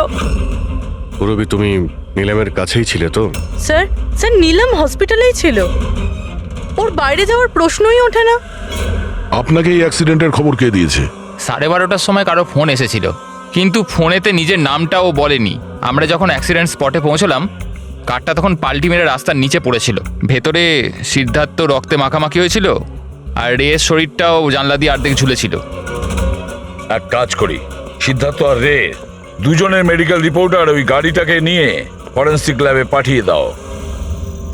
পুরবি, তুমি নিলামের কাছেই ছিলে তো? স্যার, স্যার নিলাম হসপিটালেই ছিল। ওর বাইরে যাওয়ার প্রশ্নই ওঠে না। আপনাকে এই অ্যাক্সিডেন্টের খবর কে দিয়েছে? 12:30টার সময় কারো ফোন এসেছিল, কিন্তু ফোনেতে নিজের নামটাও বলেনি। আমরা যখন অ্যাক্সিডেন্ট স্পটে পৌঁছলাম, কারটা তখন পাল্টি মেরে রাস্তার নিচে পড়েছিল। ভেতরে সিদ্ধার্থ রক্তে মাখামাখি হয়েছিল, আর রের শরীরটাও জানলা দিয়ে অর্ধেক ঝুলেছিল। এক কাজ করি, সিদ্ধার্থ আর রে দুজনের মেডিকেল রিপোর্ট আর ওই গাড়িটাকে নিয়ে ফরেন্সিক ল্যাবে পাঠিয়ে দাও।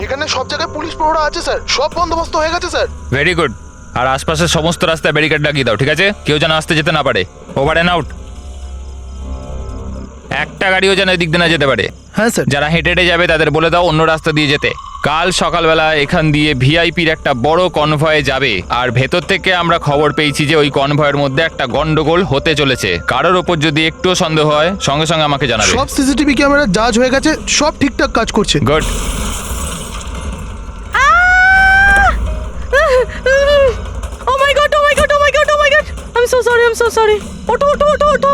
এখানে সব জায়গায় পুলিশ প্রহরা আছে স্যার, সব বন্দোবস্ত হয়ে গেছে স্যার। Very good. আর আশপাশের সমস্ত রাস্তায় ব্যারিকেড লাগিয়ে দাও, ঠিক আছে? কেউ যেন আসতে যেতে না পারে। Over and out. একটা গাড়িও যেন এদিক দিয়ে না যেতে পারে। হ্যাঁ স্যার। যারা হেঁটে হেঁটে যাবে তাদের বলে দাও অন্য রাস্তা দিয়ে যেতে। কাল সকালবেলা এখান দিয়ে ভিআইপির একটা বড় কনভয় যাবে, আর ভেতর থেকে আমরা খবর পেয়েছি যে ওই কনভয়ের মধ্যে একটা গন্ডগোল হতে চলেছে। কারোর ওপর যদি একটু সন্দেহ হয় সঙ্গে সঙ্গে আমাকে জানাবে। সব সিসিটিভি ক্যামেরা জাজ হয়ে গেছে, সব ঠিকঠাক কাজ করছে। Good. Oh my god, oh my god, oh my god, oh my god. I am so sorry, I am so sorry. ওঠো ওঠো ওঠো ওঠো।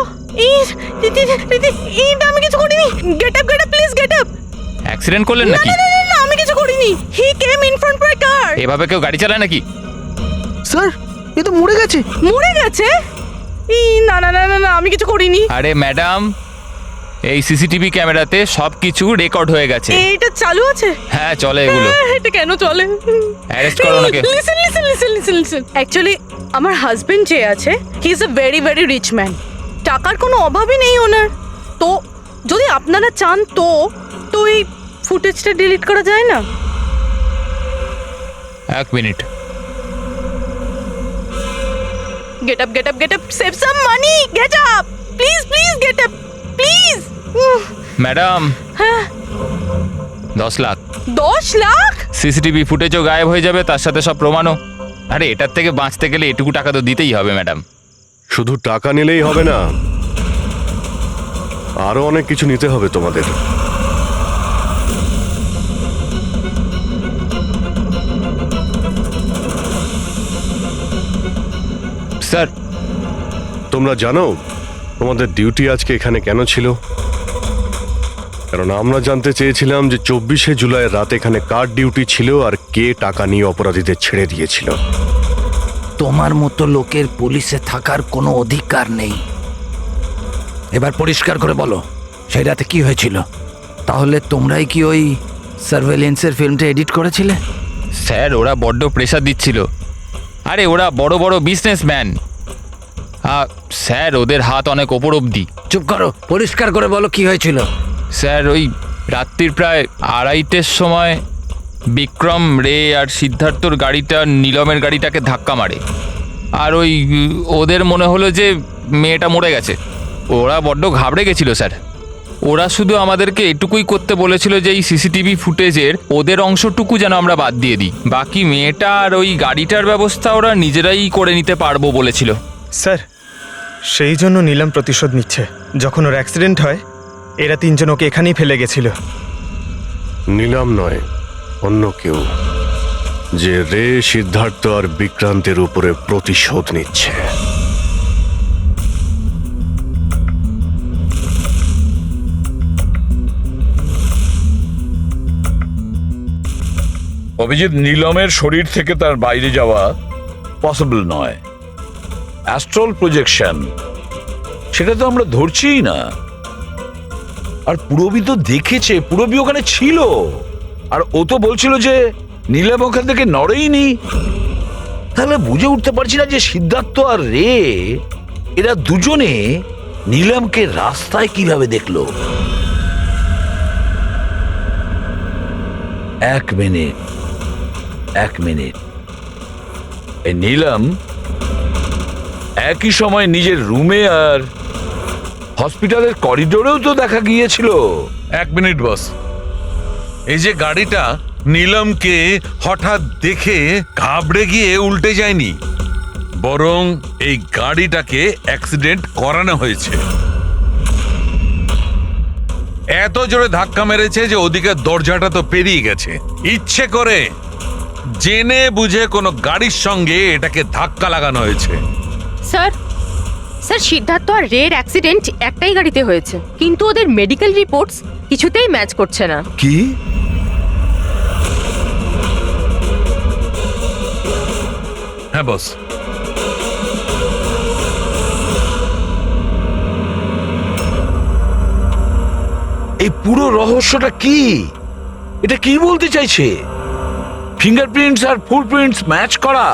এটা আমি কিছু করিনি। Get up, please get up. Accident করলেন নাকি? না, আমি কিছু করিনি। He came in front by car. এভাবে কেউ গাড়ি চালায় নাকি? স্যার, এ তো মরে গেছে। মরে গেছে? না না না না না, আমি কিছু করিনি। আরে ম্যাডাম, এই সিসিটিভি ক্যামেরাতে সবকিছু রেকর্ড হয়ে গেছে। এটা চালু আছে? হ্যাঁ চলে এগুলো। এটা কেন চলে? অ্যারেস্ট করো ওনাকে। Listen listen listen listen listen. Actually আমার হাজবেন্ড যে আছে, he is a very very rich man. টাকার কোনো অভাবই নেই ওনার। তো যদি আপনারা চান তো এই ফুটেজটা ডিলিট করা যায় না? এক minute. Get up, get up, get up, save some money, gate up please, please get up please. Madam, হ্যাঁ 10 লাখ। 10 লাখ? সিসিটিভি ফুটেজও গায়েব হয়ে যাবে, তার সাথে সব প্রমাণও। আরে এটার থেকে বাঁচতে গেলে এটুকু টাকা তো দিতেই হবে ম্যাডাম। শুধু টাকা নিলেই হবে না, আরো অনেক কিছু নিতে হবে তোমাদের। স্যার, তোমরা জানো তোমাদের ডিউটি আজকে এখানে কেন ছিল? কারণ আমরা জানতে চেয়েছিলাম যে 24শে জুলাই রাত এখানে কার ডিউটি ছিল আর কে টাকা নিয়ে অপরাধীদের ছেড়ে দিয়েছিল। তোমার মতো লোকের পুলিশে থাকার কোনো অধিকার নেই। এবার পরিষ্কার করে বলো, সেই রাতে কি হয়েছিল? তাহলে তোমরাই কি ওই সার্ভেলেন্সের ফিল্মটা এডিট করেছিলে? স্যার, ওরা বড্ড প্রেশার দিচ্ছিল। আরে ওরা বড় বড় বিজনেসম্যান। স্যার, ওদের হাত অনেক ওপর অবধি। চুপ করো, পরিষ্কার করে বলো কি হয়েছিল। স্যার ওই রাত্রির প্রায় 2:30টার সময় বিক্রম, রে আর সিদ্ধার্থর গাড়িটা নীলমের গাড়িটাকে ধাক্কা মারে। আর ওই ওদের মনে হলো যে মেয়েটা মরে গেছে। ওরা বড্ড ঘাবড়ে গেছিল স্যার। ওরা শুধু আমাদেরকে এটুকুই করতে বলেছিল যে এই সিসিটিভি ফুটেজের ওদের অংশটুকু যেন আমরা বাদ দিয়ে দিই, বাকি মেয়েটা আর ওই গাড়িটার ব্যবস্থা ওরা নিজেরাই করে নিতে পারবো বলেছিল। স্যার, সেই জন্য নীলাম প্রতিশোধ নিচ্ছে। যখন ওর অ্যাক্সিডেন্ট হয় এরা তিনজন ওকে এখানেই ফেলে গেছিল। নিলাম নয়, অন্য কেউ, যে রে, সিদ্ধার্থ আর বিক্রান্তের উপরে প্রতিশোধ নিচ্ছে। অভিজিৎ, নীলমের শরীর থেকে তার বাইরে যাওয়া পসিবল নয়। অ্যাস্ট্রাল প্রজেকশন, সেটা তো আমরা ধরছিই না। আর পুরবী তো দেখেছে, পুরবী ওখানে ছিল, আর ও তো বলছিল যে নীলম ওখান থেকে নড়েইনি। তাহলে বুঝে উঠতে পারছি না যে সিদ্ধার্থ আর রে এরা দুজনে নীলমকে রাস্তায় কিভাবে দেখলো। এক মিনিট, এই নীলম একই সময় নিজের রুমে আর হসপিটালের করিডোরেও তো দেখা গিয়েছিল। 1 মিনিট বস, এই যে গাড়িটা নীলমকে হঠাৎ দেখে ঘাবড়ে গিয়ে উল্টে যায়নি, বরং এই গাড়িটাকে অ্যাক্সিডেন্ট করানো হয়েছে। এত জোরে ধাক্কা মেরেছে যে ওদিকে দরজাটা তো পেরিয়ে গেছে। ইচ্ছে করে জেনে বুঝে কোনো গাড়ির সঙ্গে এটাকে ধাক্কা লাগানো হয়েছে। স্যার, সিদ্ধার্থ আর রের অ্যাক্সিডেন্ট একটাই গাড়িতে হয়েছে, কিন্তু ওদের মেডিকেল রিপোর্টস কিছুতেই ম্যাচ করছে না। কি? হ্যাঁ বস, এই পুরো রহস্যটা কি? এটা কি বলতে চাইছে? ফিঙ্গারপ্রিন্টস আর ফুটপ্রিন্টস ম্যাচ করা,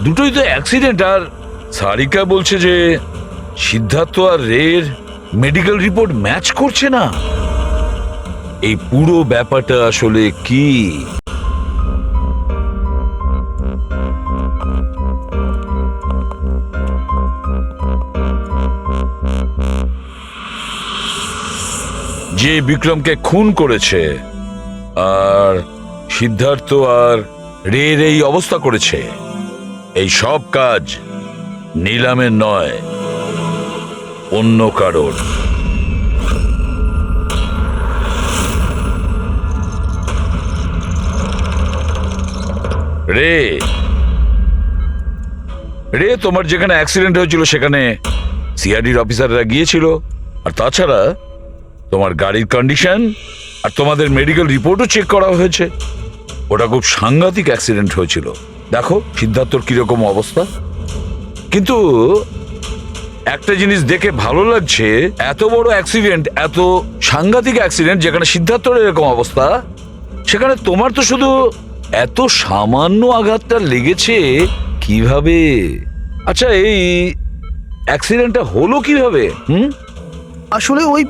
দুটোই তো অ্যাক্সিডেন্ট। আর সারিকা বলছে যে সিদ্ধার্থ আর রের মেডিকেল রিপোর্ট ম্যাচ করছে না। এই পুরো ব্যাপারটা আসলে কি? যে বিক্রমকে খুন করেছে আর সিদ্ধার্থ আর রের এই অবস্থা করেছে, এই সব কাজ নীলামের নয়, অন্য কারোর। রে তোমার যেখানে অ্যাক্সিডেন্ট হয়েছিল সেখানে সিআইডির অফিসাররা গিয়েছিল। আর তাছাড়া তোমার গাড়ির কন্ডিশন আর তোমাদের মেডিকেল রিপোর্টও চেক করা হয়েছে। ওটা খুব সাংঘাতিক অ্যাক্সিডেন্ট হয়েছিল। দেখো সিদ্ধার্থর কিরকম অবস্থা। কিন্তু একটা জিনিস দেখে ভালো লাগছে, এত বড় অ্যাক্সিডেন্ট, এত সাংঘাতিক অ্যাক্সিডেন্ট যেখানে সিদ্ধার্থর এরকম অবস্থা, সেখানে তোমার তো শুধু এত সামান্য আঘাতটা লেগেছে কিভাবে? আচ্ছা, এই অ্যাক্সিডেন্টটা হলো কিভাবে? আসলে ওই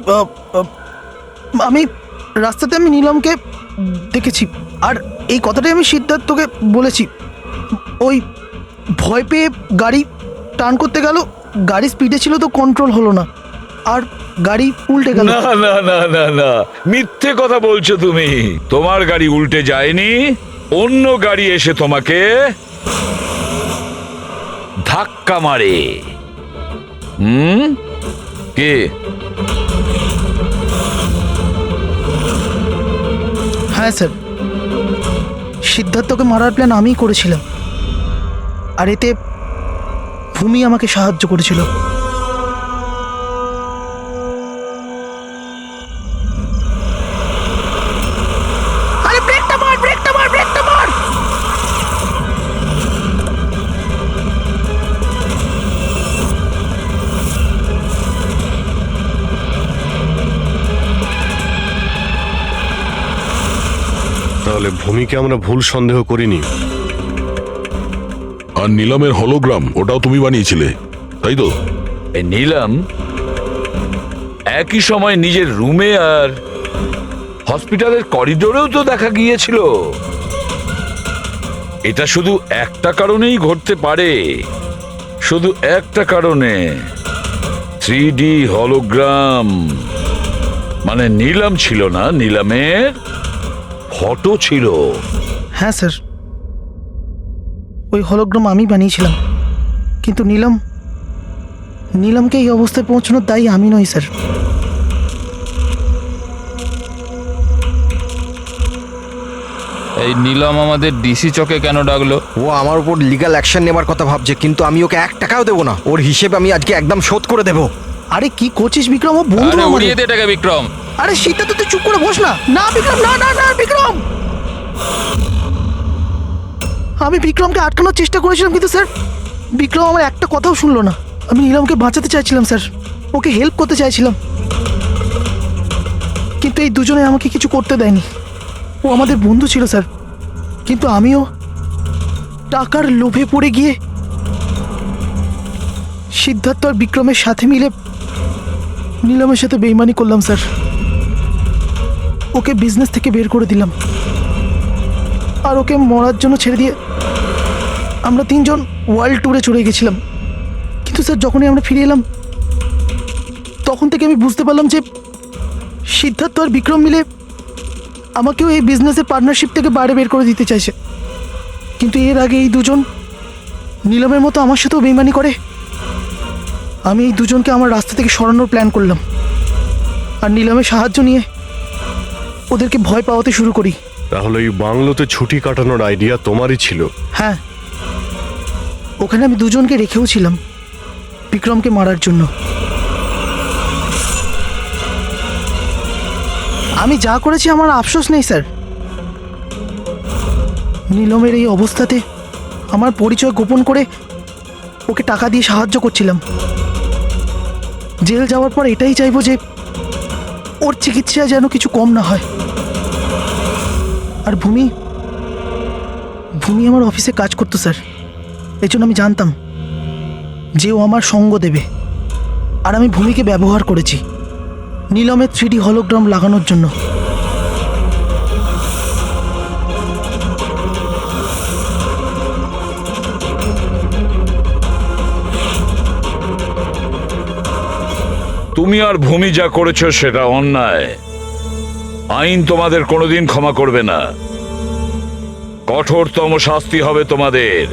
আমি রাস্তাতে আমি নীলমকে দেখেছি, আর এই কথাটাই আমি সিদ্ধার্থকে বলেছি। ওই ভয় পেয়ে গাড়ি টার্ন করতে গেল, গাড়ি স্পিডে ছিল তো কন্ট্রোল হলো না, আর গাড়ি উল্টে গেল। না না না না না, মিথ্যে কথা বলছো তুমি। তোমার গাড়ি উল্টে যায়নি, অন্য গাড়ি এসে তোমাকে ধাক্কা মারে। কে? হ্যাঁ স্যার, সিদ্ধার্থকে মারার প্ল্যান আমিই করেছিলাম, আর এতে ভূমি আমাকে সাহায্য করেছিল। আরে ব্রেকটা মার, ব্রেকটা মার, ব্রেকটা মার! তাহলে ভূমিকে আমরা ভুল সন্দেহ করিনি। আর নীলমের হলোগ্রাম, ওটাও তুমি বানিয়েছিলে, তাই তো? এই নীলম একই সময় নিজের রুমে আর হসপিটালের করিডোরেও তো দেখা গিয়েছিল। এটা শুধু একটা কারণেই ঘটতে পারে, শুধু একটা কারণে। 3D হলোগ্রাম, মানে নিলাম ছিল না, নিলামের ফটো ছিল। হ্যাঁ স্যার, ওই হলোগ্রাম আমি বানিয়েছিলাম, কিন্তু নীলমকে এই অবস্থায় পৌঁছানোর দায়ী আমি নই স্যার। এই নীলম আমাদের ডিসি চকে কেন ডাকলো? ও আমার উপর লিগ্যাল অ্যাকশন নেবার কথা ভাবছে, কিন্তু আমি ওকে 1 টাকাও দেবো না। ওর হিসেব আমি আজকে একদম শোধ করে দেবো। আরে কি করছিস বিক্রম? ও বন্ধু আরে আমাদের। উড়িয়ে দে এটাকে বিক্রম। আরে সেটা তো তুই চুপ করে বস না। না বিক্রম, না না না বিক্রম, আমি বিক্রমকে আটকানোর চেষ্টা করেছিলাম, কিন্তু স্যার বিক্রম আমার একটা কথাও শুনলো না। আমি নীলমকে বাঁচাতে চাইছিলাম স্যার, ওকে হেল্প করতে চাইছিলাম, কিন্তু এই দুজনে আমাকে কিছু করতে দেয়নি। ও আমাদের বন্ধু ছিল স্যার, কিন্তু আমিও টাকার লোভে পড়ে গিয়ে সিদ্ধার্থ আর বিক্রমের সাথে মিলে নীলমের সাথে বেইমানি করলাম স্যার। ওকে বিজনেস থেকে বের করে দিলাম আর ওকে মরার জন্য ছেড়ে দিয়ে আমরা 3 জন ওয়ার্ল্ড ট্যুরে চলে গেছিলাম। কিন্তু স্যার যখনই আমরা ফিরে এলাম, তখন থেকে আমি বুঝতে পারলাম যে সিদ্ধার্থ আর বিক্রম মিলে আমাকেও এই বিজনেসের পার্টনারশিপ থেকে বাইরে বের করে দিতে চাইছে। কিন্তু এর আগে এই দুজন নীলমের মতো আমার সাথেও বেইমানি করে। আমি এই দুজনকে আমার রাস্তা থেকে সরানোর প্ল্যান করলাম আর নীলমের সাহায্য নিয়ে ওদেরকে ভয় পাওয়াতে শুরু করি। তাহলে এই বাংলোতে ছুটি কাটানোর আইডিয়া তোমারই ছিল? হ্যাঁ, ওখানে আমি দুজনকে রেখেও ছিলাম বিক্রমকে মারার জন্য। আমি যা করেছি আমার আফসোস নেই স্যার। নীলমের এই অবস্থাতে আমার পরিচয় গোপন করে ওকে টাকা দিয়ে সাহায্য করছিলাম। জেল যাওয়ার পর এটাই চাইবো যে ওর চিকিৎসা যেন কিছু কম না হয়। আর ভূমি আমার অফিসে কাজ করতো স্যার, এই জন্য আমি জানতাম যে ও আমার সঙ্গ দেবে। আর আমি ভূমিকে ব্যবহার করেছি নীলমের 3D হলোগ্রাম লাগানোর জন্য। তুমি আর ভূমি যা করেছো সেটা অন্যায়। আইন তোমাদের কোনোদিন ক্ষমা করবে না, কঠোরতম শাস্তি হবে তোমাদের।